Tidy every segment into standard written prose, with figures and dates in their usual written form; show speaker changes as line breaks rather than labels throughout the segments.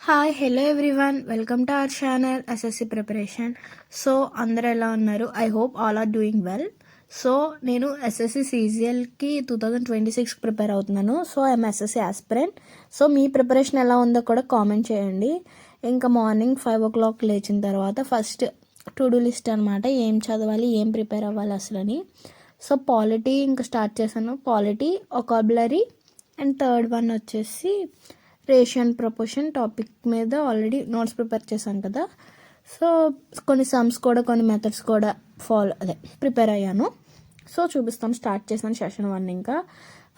Hi hello everyone welcome to our channel SSC preparation. So అందరూ ఎలా ఉన్నారు? I hope all are doing well. So నేను SSC సీజీఎల్కి 2026 prepare అవుతున్నాను. So I'm SSC aspirant. So మీ preparation ఎలా ఉందో కూడా కామెంట్ చేయండి. ఇంకా మార్నింగ్ 5 o'clock లేచిన తర్వాత ఫస్ట్ టు డూ లిస్ట్ అనమాట, ఏం చదవాలి, ఏం ప్రిపేర్ అవ్వాలి అసలని. సో పాలిటీ ఇంకా స్టార్ట్ చేశాను. Polity, vocabulary and third one వచ్చేసి రేషియో అండ్ ప్రపోర్షన్ టాపిక్ మీద ఆల్రెడీ నోట్స్ ప్రిపేర్ చేశాను కదా. సో కొన్ని సమ్స్ కూడా, కొన్ని మెథడ్స్ కూడా ప్రిపేర్ అయ్యాను. సో చూపిస్తాను. స్టార్ట్ చేశాను సెషన్ 1. ఇంకా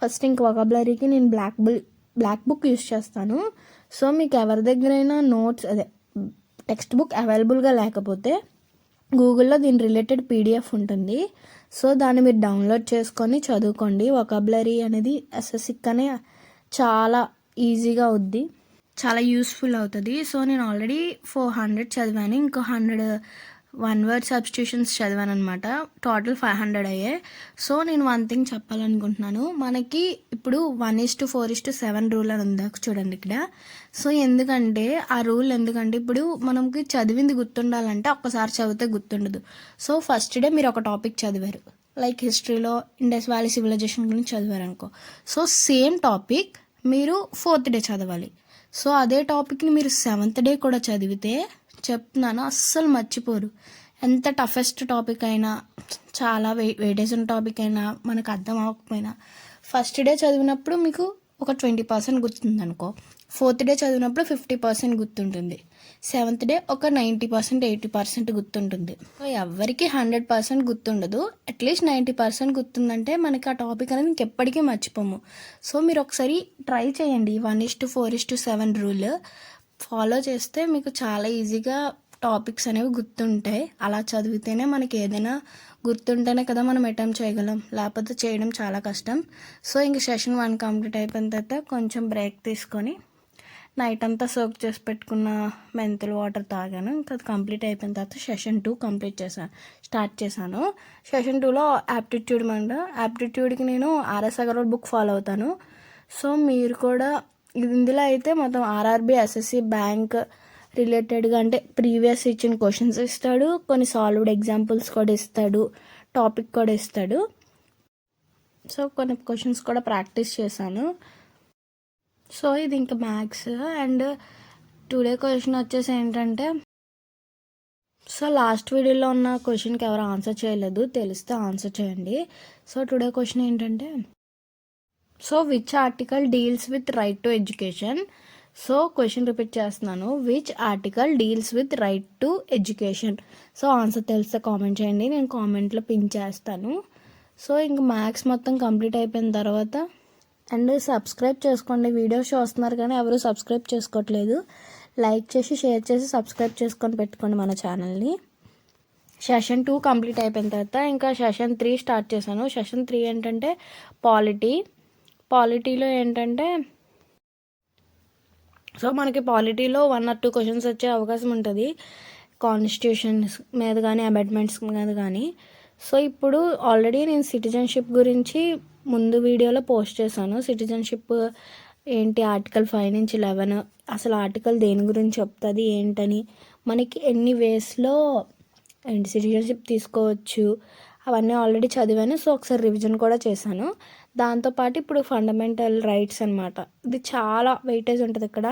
ఫస్ట్ వొకాబులరీకి నేను బ్లాక్ బుక్ యూస్ చేస్తాను. సో మీకు ఎవరి దగ్గరైనా నోట్స్ టెక్స్ట్ బుక్ అవైలబుల్గా లేకపోతే గూగుల్లో దీని రిలేటెడ్ పీడిఎఫ్ ఉంటుంది. సో దాన్ని మీరు డౌన్లోడ్ చేసుకొని చదువుకోండి. వొకాబులరీ అనేది ఎస్ఎస్సికనే చాలా ఈజీగా అవుద్ది, చాలా యూస్ఫుల్ అవుతుంది. సో నేను ఆల్రెడీ 400 చదివాను, ఇంకో 100 1 word సబ్స్టిట్యూషన్స్ చదివాను అనమాట. టోటల్ 500 అయ్యాయి. సో నేను వన్ థింగ్ చెప్పాలనుకుంటున్నాను. మనకి ఇప్పుడు 1:4:7 రూల్ అని ఉంది చూడండి ఇక్కడ. సో ఎందుకంటే ఆ రూల్ ఎందుకంటే ఇప్పుడు మనకి చదివింది గుర్తుండాలంటే ఒక్కసారి చదివితే గుర్తుండదు. సో ఫస్ట్ డే మీరు ఒక టాపిక్ చదివారు, లైక్ హిస్టరీలో ఇండస్ వ్యాలీ సివిలైజేషన్ గురించి చదివారు అనుకో. సో సేమ్ టాపిక్ మీరు 4th డే చదవాలి. సో అదే టాపిక్ని మీరు 7th డే కూడా చదివితే చెప్తున్నాను అస్సలు మర్చిపోరు. ఎంత టఫెస్ట్ టాపిక్ అయినా, చాలా వెయిటేజ్ ఉన్న టాపిక్ అయినా, మనకు అర్థం అవ్వకపోయినా ఫస్ట్ డే చదివినప్పుడు మీకు ఒక 20% గుర్తుంది అనుకో. 4th డే చదివినప్పుడు 50% గుర్తుంటుంది. 7th డే ఒక 90% 80% గుర్తుంటుంది. సో ఎవరికి 100% గుర్తుండదు. అట్లీస్ట్ 90% గుర్తుందంటే మనకి ఆ టాపిక్ అనేది ఇంకెప్పటికీ మర్చిపోము. సో మీరు ఒకసారి ట్రై చేయండి. 1:4:7 రూల్ ఫాలో చేస్తే మీకు చాలా ఈజీగా టాపిక్స్ అనేవి గుర్తుంటాయి. అలా చదివితేనే మనకి ఏదైనా గుర్తుంటేనే కదా మనం అటెంప్ట్ చేయగలం, లేకపోతే చేయడం చాలా కష్టం. సో ఇంక సెషన్ 1 కంప్లీట్ అయిపోయిన తర్వాత కొంచెం బ్రేక్ తీసుకొని నైట్ అంతా సోక్ చేసి పెట్టుకున్న మెంతులు వాటర్ తాగాను. ఇంకా అది కంప్లీట్ అయిపోయిన తర్వాత సెషన్ 2 స్టార్ట్ చేశాను. సెషన్ 2లో యాప్టిట్యూడ్ యాప్టిట్యూడ్కి నేను ఆర్ఎస్ అగర్వాల్ బుక్ ఫాలో అవుతాను. సో మీరు కూడా ఇందులో అయితే మొత్తం ఆర్ఆర్బీ, ఎస్ఎస్సి, బ్యాంక్ రిలేటెడ్గా అంటే ప్రీవియస్ ఇచ్చిన క్వశ్చన్స్ ఇస్తాడు, కొన్ని సాల్వ్డ్ ఎగ్జాంపుల్స్ కూడా ఇస్తాడు, టాపిక్ కూడా ఇస్తాడు. సో కొన్ని క్వశ్చన్స్ కూడా ప్రాక్టీస్ చేశాను. సో ఇది ఇంకా మ్యాథ్స్. అండ్ టుడే క్వశ్చన్ వచ్చేసి ఏంటంటే, సో లాస్ట్ వీడియోలో ఉన్న క్వశ్చన్కి ఎవరు ఆన్సర్ చేయలేదు, తెలిస్తే ఆన్సర్ చేయండి. సో టుడే క్వశ్చన్ ఏంటంటే, so which article deals with right to education. So question repeat చేస్తున్నాను, which article deals with right to education. So answer తెలిస్తే కామెంట్ చేయండి, నేను కామెంట్లో పిన్ చేస్తాను. సో ఇంక మ్యాథ్స్ మొత్తం కంప్లీట్ అయిపోయిన తర్వాత అండ్ సబ్స్క్రైబ్ చేసుకోండి. వీడియోస్ చూస్తున్నారు కానీ ఎవరు సబ్స్క్రైబ్ చేసుకోవట్లేదు. లైక్ చేసి, షేర్ చేసి, సబ్స్క్రైబ్ చేసుకొని పెట్టుకోండి మన ఛానల్ని. సెషన్ 2 కంప్లీట్ అయిపోయిన తర్వాత ఇంకా సెషన్ 3 స్టార్ట్ చేశాను. సెషన్ 3 ఏంటంటే పాలిటీలో ఏంటంటే, సో మనకి పాలిటీలో 1 or 2 క్వశ్చన్స్ వచ్చే అవకాశం ఉంటుంది, కాన్స్టిట్యూషన్స్ మీద కానీ, అమెండ్మెంట్స్ మీద కానీ. సో ఇప్పుడు ఆల్రెడీ నేను సిటిజన్షిప్ గురించి ముందు వీడియోలో పోస్ట్ చేశాను. సిటిజన్షిప్ ఏంటి, ఆర్టికల్ 5 నుంచి 11 అసలు ఆర్టికల్ దేని గురించి చెప్తుంది ఏంటని, మనకి ఎన్ని వేస్లో సిటిజన్షిప్ తీసుకోవచ్చు అవన్నీ ఆల్రెడీ చదివాను. సో ఒకసారి రివిజన్ కూడా చేశాను. దాంతోపాటు ఇప్పుడు ఫండమెంటల్ రైట్స్ అనమాట, ఇది చాలా వెయిటేజ్ ఉంటుంది ఇక్కడ.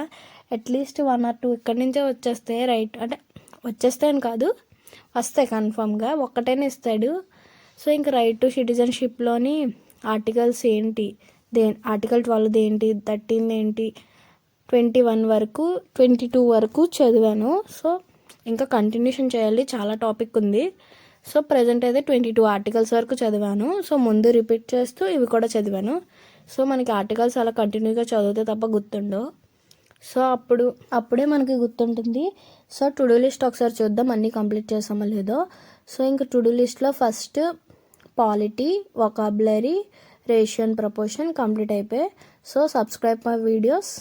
అట్లీస్ట్ 1 or 2 ఇక్కడి నుంచే వచ్చేస్తే, రైట్ అంటే వచ్చేస్తాయని కాదు, వస్తాయి కన్ఫామ్గా, ఒక్కటైనా ఇస్తాడు. సో ఇంకా రైట్ టు సిటిజన్షిప్లోని ఆర్టికల్స్ ఏంటి, ఆర్టికల్ 12 ఏంటి, 13 ఏంటి, 21 వరకు, 22 వరకు చదివాను. సో ఇంకా కంటిన్యూషన్ చేయాలి, చాలా టాపిక్ ఉంది. సో ప్రజెంట్ అయితే 22 ఆర్టికల్స్ వరకు చదివాను. సో ముందు రిపీట్ చేస్తూ ఇవి కూడా చదివాను. సో మనకి ఆర్టికల్స్ అలా కంటిన్యూగా చదివితే తప్ప గుర్తుండవు. సో అప్పుడే మనకి గుర్తుంటుంది. సో టు డూ లిస్ట్ ఒకసారి చూద్దాం అన్నీ కంప్లీట్ చేసామో లేదో. సో ఇంకా టు డూ లిస్ట్లో first polity, vocabulary, ratio and proportion complete అయిపోయాయి. So subscribe my videos.